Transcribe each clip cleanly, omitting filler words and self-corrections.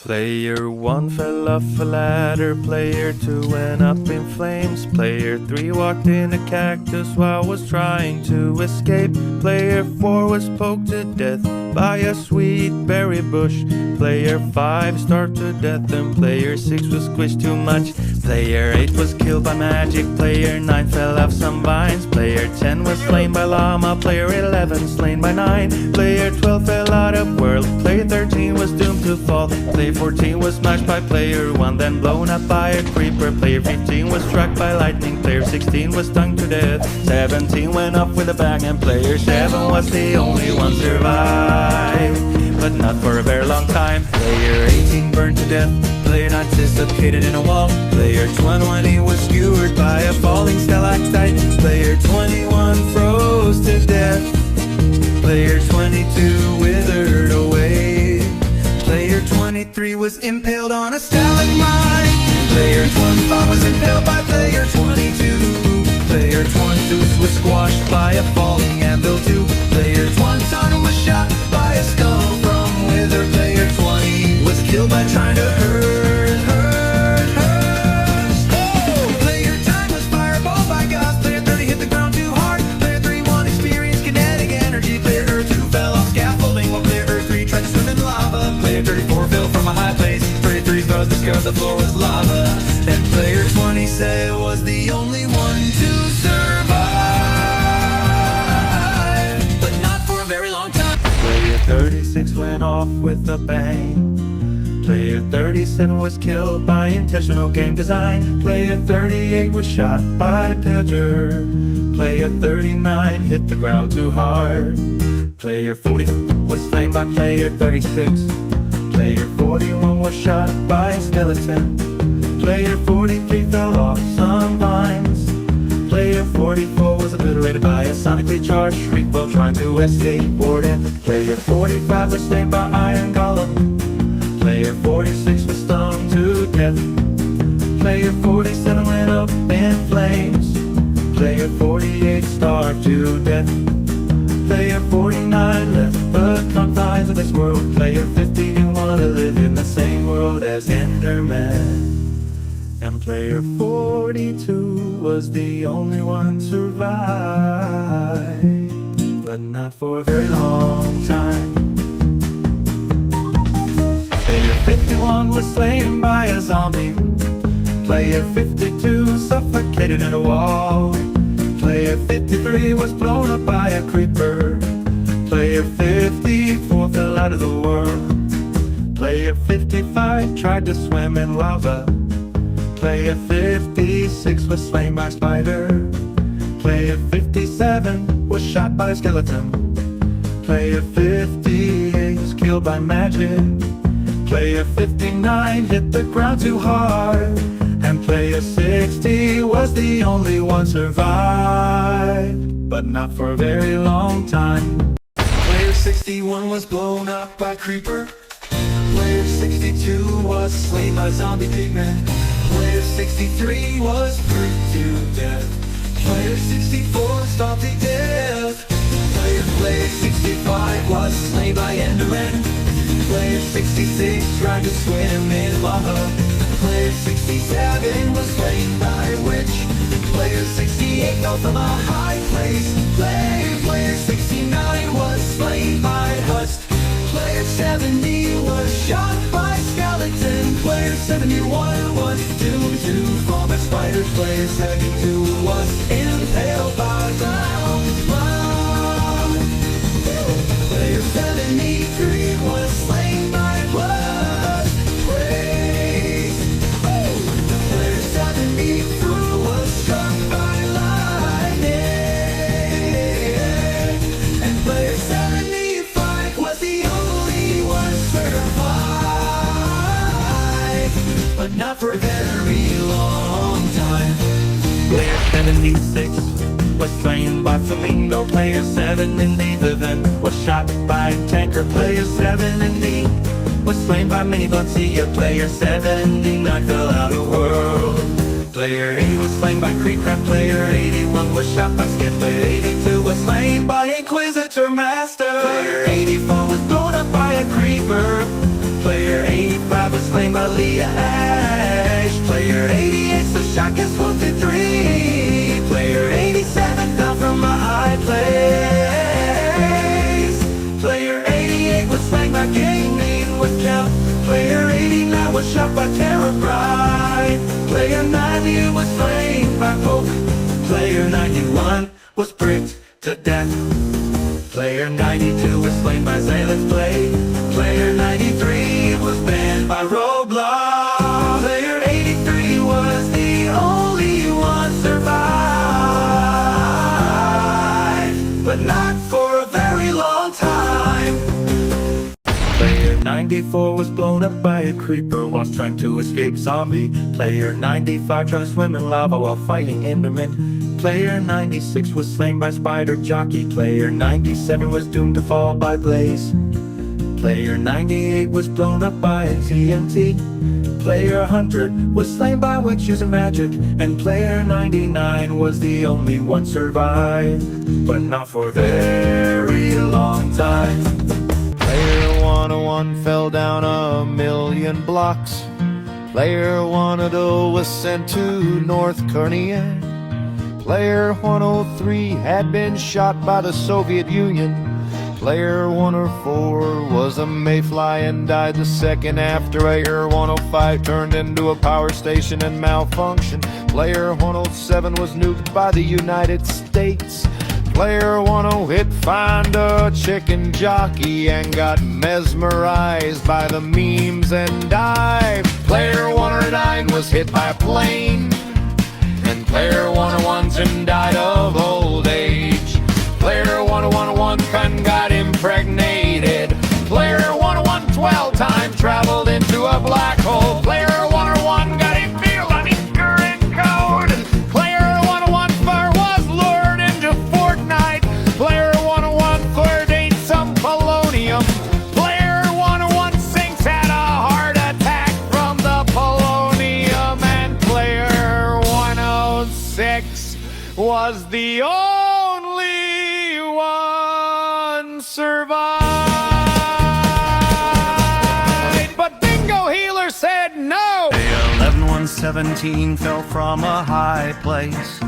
Player 1 fell off a ladder, Player 2 went up in flames, Player 3 walked in a cactus while was trying to escape, Player 4 was poked to death by a sweet berry bush, Player 5 starved to death and Player 6 was squished too much, Player 8 was killed by magic, Player 9 fell off some vines, Player 10 was slain by llama, Player 11 slain by 9, Player 12 fell out of world, Player 13 was doomed to fall, Player 14 was smashed by Player 1, then blown up by a creeper. Player 15 was struck by lightning. Player 16 was stung to death. 17 went off with a bang, and Player 7 was the only one survived, but not for a very long time. Player 18 burned to death. Player 9 suffocated in a wall. Player 20 was skewered by a falling stalactite. Player 21 froze to death. Player 22 withered away. Player 23 was impaled on a stalagmite. Player 25 was impaled by Player 22. Player 22 was squashed by a falling anvil too. Player 21 was shot by a skull from wither. Player 20 was killed by trying to hurt. Oh! Player 10 was fireballed by Gus. Player 30 hit the ground too hard. Player 31 experienced kinetic energy. Player 2 fell off scaffolding while Player 3 tried to swim in lava. Player 34 fell from a high place. Player 3 started to discover the floor was lava. And Player 20 said was the only one to survive, but not for a very long time. Player 36 went off with a bang. Player 37 was killed by intentional game design. Player 38 was shot by Pedger. Player 39 hit the ground too hard. Player 40 was slain by Player 36. Player 41 was shot by a skeleton. Player 43 fell off some vines. Player 44 was obliterated by a sonically charged shriek while trying to escape boredom. Player 45 was slain by Iron Golem. Player 46 was stung to death. Player 47 went up in flames. Player 48 starved to death. Player 49 left the confines of this world. Player 50 didn't want to live in the same world as Enderman. And Player 42 was the only one survived, but not for a very long time. Player 51 was slain by a zombie. Player 52 suffocated in a wall. Player 53 was blown up by a creeper. Player 54 fell out of the world. Player 55 tried to swim in lava. Player 56 was slain by a spider. Player 57 was shot by a skeleton. Player 58 was killed by magic. Player 59 hit the ground too hard. And Player 60 was the only one survived, but not for a very long time. Player 61 was blown up by creeper. Player 62 was slain by zombie pigmen. Player 63 was burned to death. Player 64 stopped the death. Player 65 was slain by Enderman. Player 66 tried to swim in lava. Player 67 was slain by a witch. Player 68 fell from a high place. Player 69 was slain by Hust. Player 70 was shot by skeleton. Player 71 was doomed to fall by spiders. Player 72 was impaled by ground. Player 73 was slain by blood. Player 74 was struck by lightning. And Player 75 was the only one survived, but not for a very long time. Player 76 was slain by Flamingo. Player 77 was shot by a tanker. Player 70 was slain by Mini Buncia. Player 79 fell out of the world. Player 80 was slain by Creepcraft. Player 81 was shot by Skid. Player 82 was slain by Inquisitor Master. Player 84 was blown up by a creeper. Player 85 was was slain by Leah Ash. Player 88's the shot gets 1 through 3. Player 87 fell from a high place. Player 88 was slain by Gaming with Count. Player 89 was shot by Terror Bride. Player 90 was slain by Poke. Player 91 was bricked to death. Player 92 was slain by Zalen's Blade. Player 93 was banned by Roblox. Player 83 was the only one survived, but not for a very long time. Player 94 was blown up by a creeper whilst trying to escape zombie. Player 95 tried to swim in lava while fighting Enderman. Player 96 was slain by Spider Jockey. Player 97 was doomed to fall by Blaze. Player 98 was blown up by a TNT. Player 100 was slain by Witch using magic. And Player 99 was the only one survived, but not for a very long time. Player 101 fell down 1,000,000 blocks. Player 102 was sent to North Korea. Player 103 had been shot by the Soviet Union. Player 104 was a mayfly and died the second after. Player 105 turned into a power station and malfunctioned. Player 107 was nuked by the United States. Player 108 found a chicken jockey and got mesmerized by the memes and died. Player 109 was hit by a plane. And Player 101 died of old age. Player 101 got impregnated. Player 101 12 time traveled into a black hole. Player 101 got a feel on his current code. Player 101 was lured into Fortnite. Player 101 ate some polonium. Player 116 had a heart attack from the polonium. And Player 106 was the only one survived. But Bingo Healer said no. 11117 fell from a high place.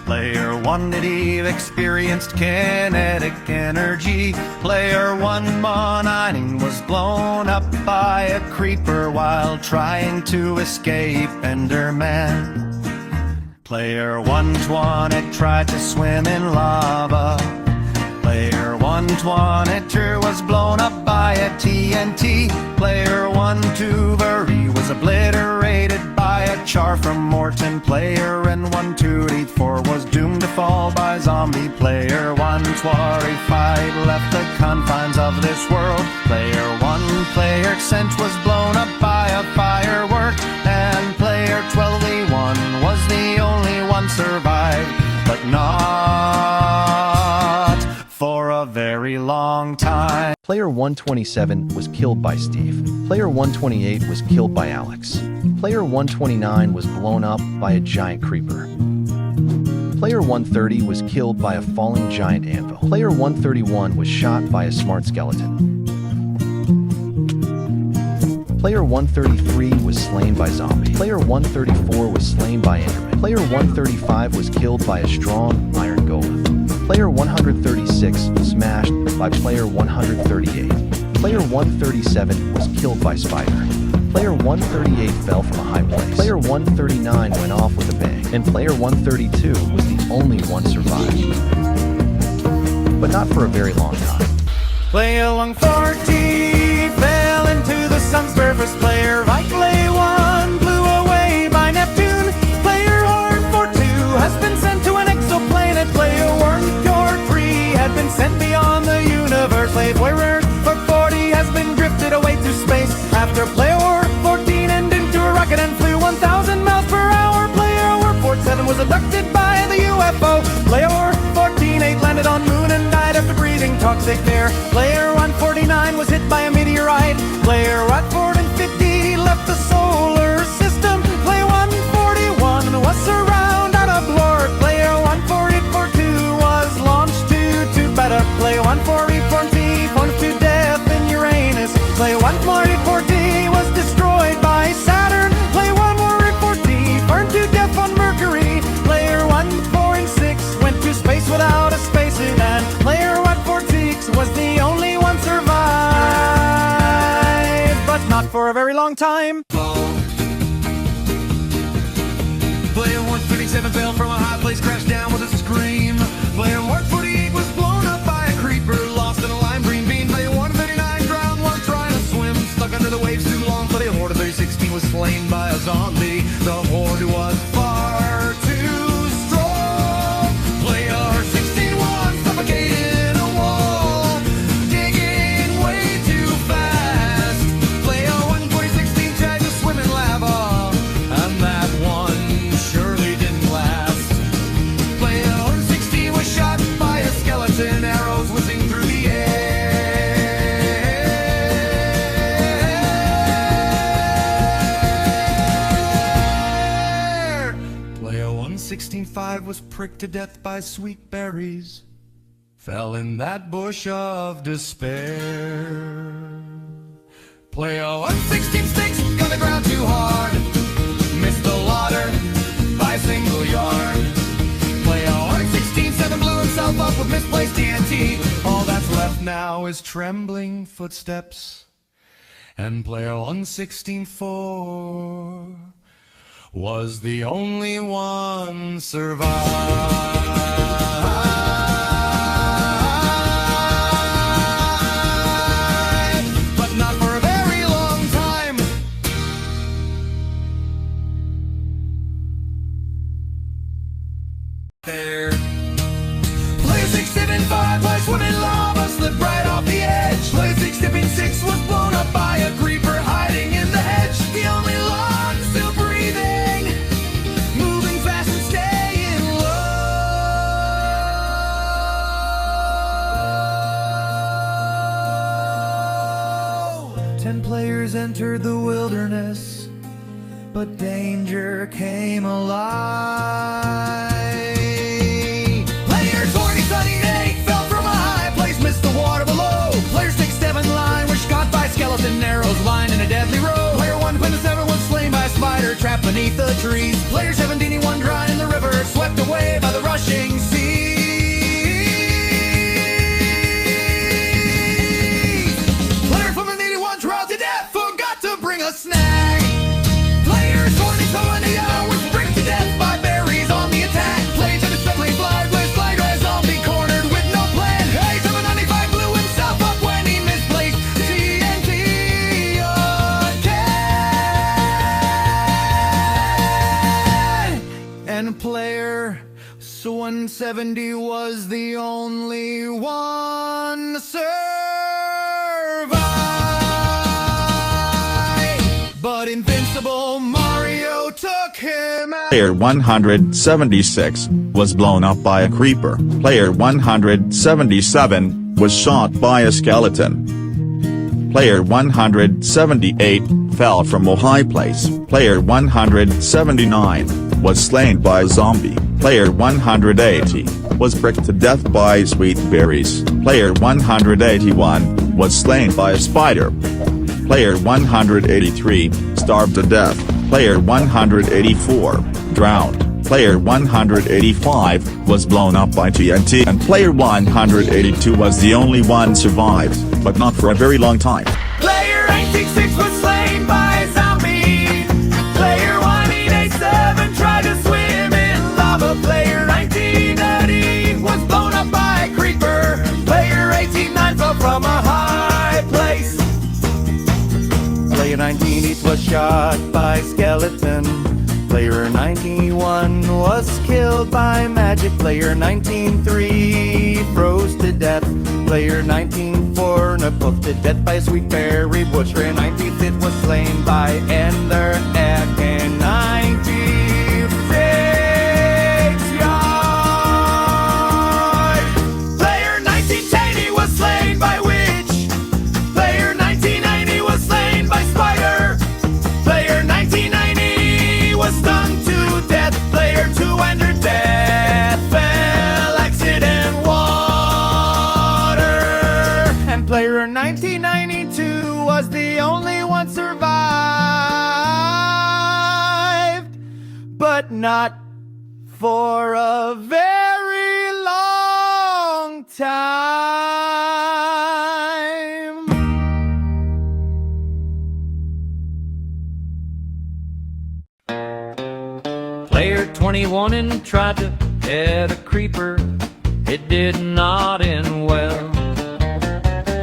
Player 180 experienced kinetic energy. Player 119 was blown up by a creeper while trying to escape Enderman. Player 120 tried to swim in lava. Player 122 was blown up by a TNT. Player 123 was obliterated by a char from Morton. Player 124 was doomed to fall by zombie. Player 125 left the confines of this world. Player 1 player Sense was blown up by a firework. And Player 12E1 was the only one survived, but not for a very long time. Player 127 was killed by Steve. Player 128 was killed by Alex. Player 129 was blown up by a giant creeper. Player 130 was killed by a falling giant anvil. Player 131 was shot by a smart skeleton. Player 133 was slain by zombie. Player 134 was slain by Enderman. Player 135 was killed by a strong iron golem. Player 136 smashed by Player 138. Player 137 was killed by Spider. Player 138 fell from a high place. Player 139 went off with a bang. And Player 132 was the only one survived, but not for a very long time. Player 140 fell into the sun's surface. Player Vitalay 1 blew away by Neptune. Player Horde 42 has been sent to an exoplanet. Player Worm Core 3 had been sent beyond the universe. Player 40 has been drifted away to space. After Player 14 ended into a rocket and flew 1,000 miles per hour. Player 47 was abducted by the UFO. Player 14-8 landed on Moon and died after breathing toxic air. Player 149 was hit by a meteorite. Player 150 left the solar system. Player 141 was surrounded out of lore. Player 142 was launched to better. Player 140 to death in Uranus. Player 140 was destroyed by for a very long time. Player 137 fell from a high place, crashed down with a scream. Player 148 was blown up by a creeper, lost in a lime green bean. Player 139 drowned while trying to swim, stuck under the waves too long. Player 316 was slain by a zombie. The horde was far too strong. Player 16 was suffocated in a wall, digging way too fast. Player 116 tried to swim in lava, and that one surely didn't last. Player 116 was shot by a skeleton, arrows whizzing through the air. Player 116.5 was pricked to death by sweet berries, fell in that bush of despair. Player 116.6 got the ground too hard, missed the water by a single yard. Player 116.7 blew himself up with misplaced TNT. All that's left now is trembling footsteps. And player 116.4 was the only one survived, but not for a very long time. There. Player 675 was swimming lava, slipped right off the edge. Player 676 was blown up by a creeper hiding in the hedge. The only log still breathing, moving fast and staying low. 10 players entered the wilderness, but danger came alive. Player 2078 fell from a high place, missed the water below. Player 67 line was shot by skeleton arrows, lined in a deadly row. Player 127 was slain by a spider trapped beneath the trees. Player 71 drowned in the river, swept away by the rushing sea. Player 81 drowned to death, forgot to bring a snack. Player 2020 was pricked to death by berries on the attack. Player 77 flied, was flight as zombie cornered with no plan. Hey, 795 blew himself up when he misplaced TNT again. And player 170 was the only one survived. But invincible Mario took him out. Player 176 was blown up by a creeper. Player 177 was shot by a skeleton. Player 178 fell from a high place. Player 179 was slain by a zombie. Player 180 was pricked to death by sweet berries. Player 181 was slain by a spider. Player 183 starved to death. Player 184 drowned. Player 185 was blown up by TNT, and player 182 was the only one survived, but not for a very long time. Player 866 was slain by a zombie. Player 1887 tried to swim in lava. Player 1930 was blown up by a creeper. Player 189 fell from a high place. Player 98 was shot by skeleton. Player 91 was killed by magic. Player 193 froze to death. Player 194 poked to death by a sweet berry bush. Player 95 was slain by Ender Egg. And 96 yard. Player 1980 was slain by witch. Player 1990 was slain by spider. Player 1990 was stung to death. Player 200 death fell accident water. And player 1992 was the only one survived, but not for a very long time. 21 and tried to head a creeper. It did not end well.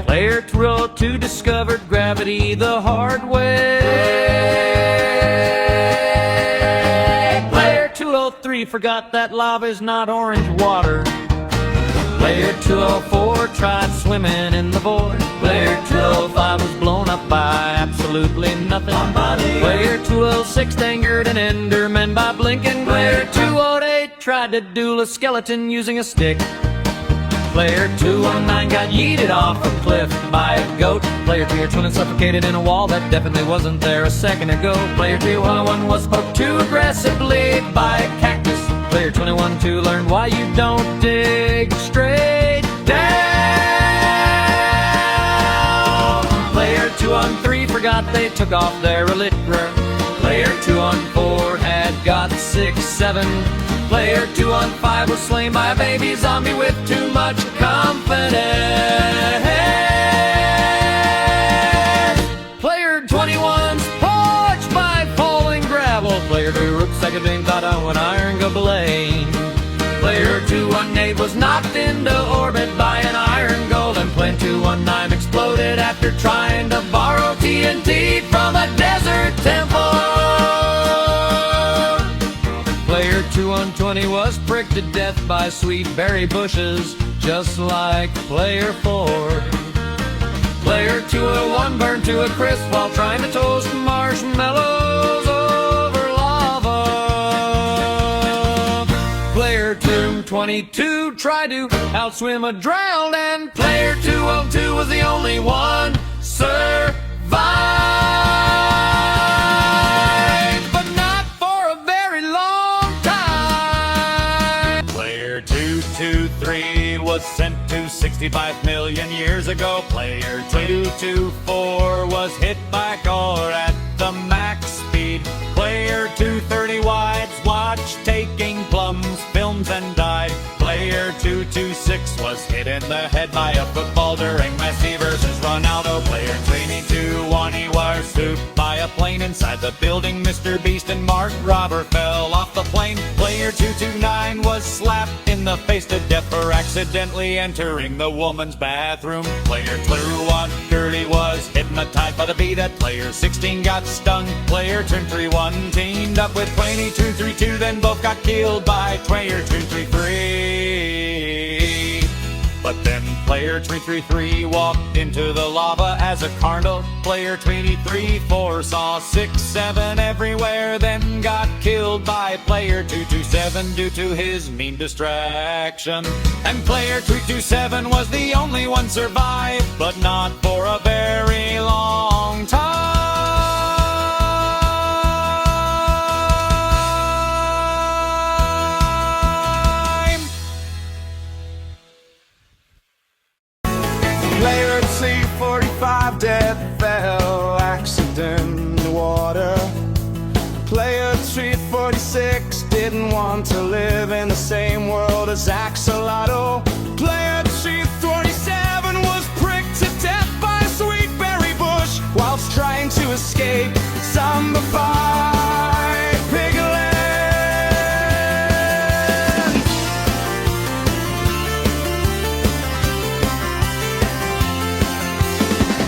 Player 202 discovered gravity the hard way. Player 203 forgot that lava is not orange water. Player 204 tried swimming in the void. Player 205 was blown up by absolutely nothing. Player 206 angered an enderman by blinking. Player 208 tried to duel a skeleton using a stick. Player 219 got yeeted off a cliff by a goat. Player 220 suffocated in a wall that definitely wasn't there a second ago. Player 201 was poked too aggressively by a cactus. Player 21-2 learned why you don't dig straight down. Player 213 forgot they took off their elytra. Player 214 had got 6-7. Player 215 was slain by a baby zombie with too much confidence. Player 21's poached by falling gravel. Player 2 rooked second being thought of an iron gobelin. Player 218 was knocked into orbit by an iron golem. Player 219 exploded after trying to borrow TNT from a desert temple. Player 220 was pricked to death by sweet berry bushes, just like Player 4. Player 201 burned to a crisp while trying to toast marshmallows over lava. Player 222 tried to outswim a drowned, and Player 202 was the only one survived. But not for a very long time. Player 223 was sent to 65 million years ago. Player 224 was hit by a car at the max speed. Player 230 wides watched taking plums, films, and died. Player 226 was hit in the head by a football during Messi versus Ronaldo. Player 22 he was swooped by a plane inside the building. Mr. Beast and Mark Robber fell off the plane. Player 229 was slapped in the face to death for accidentally entering the woman's bathroom. Player 230 was hypnotized by the bee that Player 16 got stung. Player 231 teamed up with 232, then both got killed by Player 233. But then Player 233 walked into the lava as a carnal. Player 234 saw 6-7 everywhere, then got killed by Player 227 due to his mean distraction. And Player 227 was the only one survived, but not for a very long time. Player 245 dead fell accident in the water. Player 246 didn't want to live in the same world as Axolotl. Player 247 was pricked to death by a sweet berry bush whilst trying to escape zombified piglins.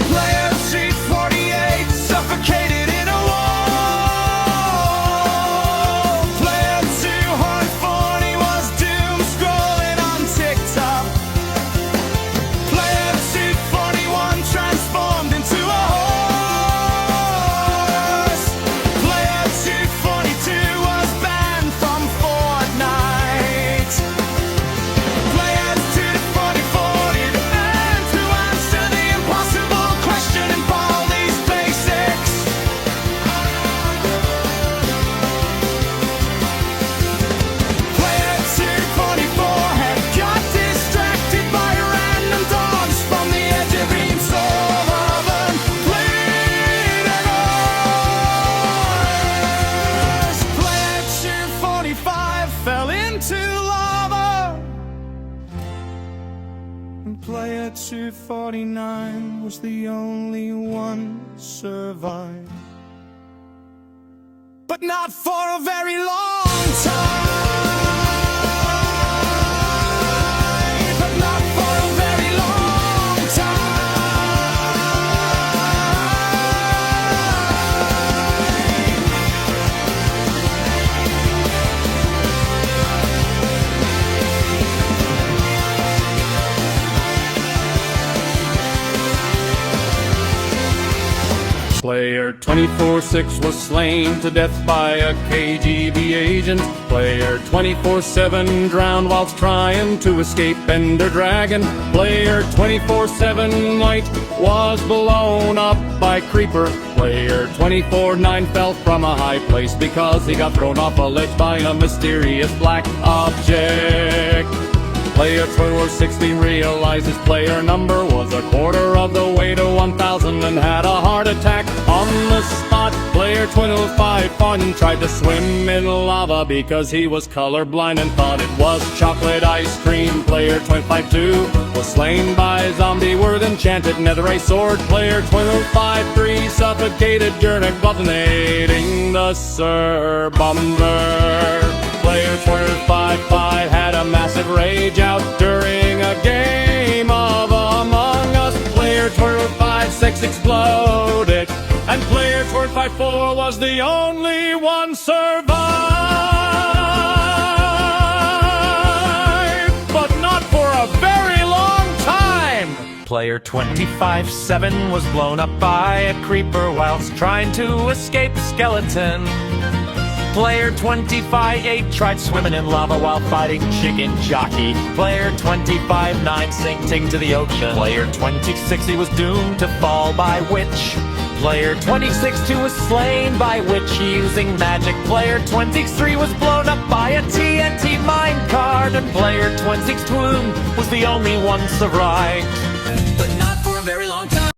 Player 248 suffocated in a wall. Player 240 was doom scrolling on TikTok. Player 241 transformed into a horse. Player 242 was banned from Fortnite. Player 244 did and to answer the impossible question in Baldi's basics. Player 244 had got distracted by random dogs from the edge of Eames oven. Player 245 fell into lava. And Player 249 was the only one survived. But not for a very long time. 24-6 was slain to death by a KGB agent. Player 24-7 drowned whilst trying to escape Ender Dragon. Player 24-7 White was blown up by Creeper. Player 24-9 fell from a high place because he got thrown off a ledge by a mysterious black object. Player 24-16 realized his player number was a quarter of the way to 1,000 and had a heart attack on the spot. Player 25-1 tried to swim in lava because he was colorblind and thought it was chocolate ice cream. Player 25-2 was slain by a zombie with enchanted netherite sword. Player 25-3 suffocated during detonating the Sir Bomber. Player 25-5 had a massive rage out during a game of Among Us. Player 25-6 exploded, and player 25-4 was the only one survived. But not for a very long time. Player 25-7 was blown up by a creeper whilst trying to escape a skeleton. Player 25-8 tried swimming in lava while fighting Chicken Jockey. Player 25-9 sinking to the ocean. Player 26 was doomed to fall by Witch. Player 26-2 was slain by Witch using magic. Player 23 was blown up by a TNT minecart. And player 26-2 was the only one survived. But not